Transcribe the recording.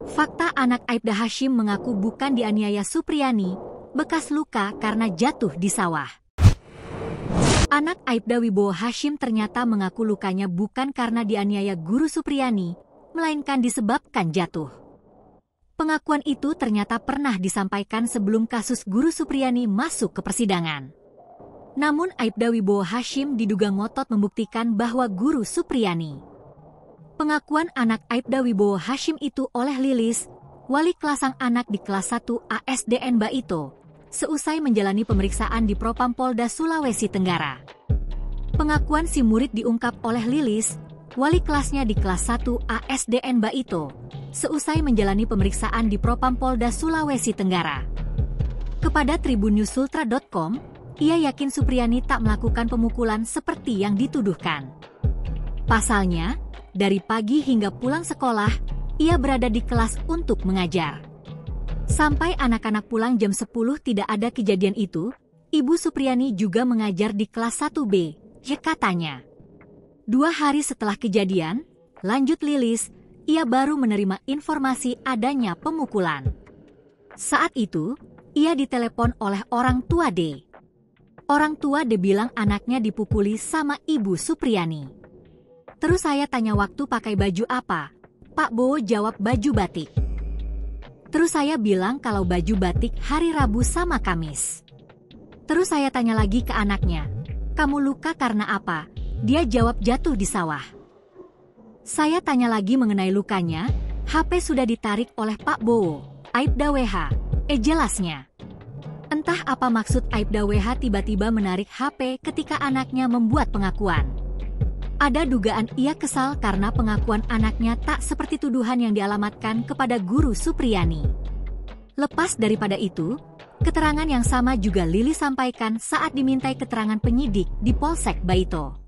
Fakta anak Aibda Hashim mengaku bukan dianiaya Supriyani, bekas luka karena jatuh di sawah. Anak Aibda Wibowo Hashim ternyata mengaku lukanya bukan karena dianiaya guru Supriyani, melainkan disebabkan jatuh. Pengakuan itu ternyata pernah disampaikan sebelum kasus guru Supriyani masuk ke persidangan. Namun Aibda Wibowo Hashim diduga ngotot membuktikan bahwa guru Supriyani. Pengakuan anak Aibda Wibowo Hashim itu oleh Lilis, wali kelas sang anak di kelas 1 ASDN Baito, seusai menjalani pemeriksaan di Propam Polda Sulawesi Tenggara. Pengakuan si murid diungkap oleh Lilis, wali kelasnya di kelas 1 ASDN Baito, seusai menjalani pemeriksaan di Propam Polda Sulawesi Tenggara. Kepada tribunnews.sultra.com, ia yakin Supriyani tak melakukan pemukulan seperti yang dituduhkan. Pasalnya, dari pagi hingga pulang sekolah, ia berada di kelas untuk mengajar. Sampai anak-anak pulang jam 10 tidak ada kejadian itu, Ibu Supriyani juga mengajar di kelas 1B, katanya. 2 hari setelah kejadian, lanjut Lilis, ia baru menerima informasi adanya pemukulan. Saat itu, ia ditelepon oleh orang tua D. Orang tua D bilang anaknya dipukuli sama Ibu Supriyani. Terus saya tanya waktu pakai baju apa? Pak Bowo jawab baju batik. Terus saya bilang kalau baju batik hari Rabu sama Kamis. Terus saya tanya lagi ke anaknya, kamu luka karena apa? Dia jawab jatuh di sawah. Saya tanya lagi mengenai lukanya, HP sudah ditarik oleh Pak Bowo, Aibda WH, jelasnya. Entah apa maksud Aibda WH tiba-tiba menarik HP ketika anaknya membuat pengakuan. Ada dugaan ia kesal karena pengakuan anaknya tak seperti tuduhan yang dialamatkan kepada guru Supriyani. Lepas daripada itu, keterangan yang sama juga Lilis sampaikan saat dimintai keterangan penyidik di Polsek Baito.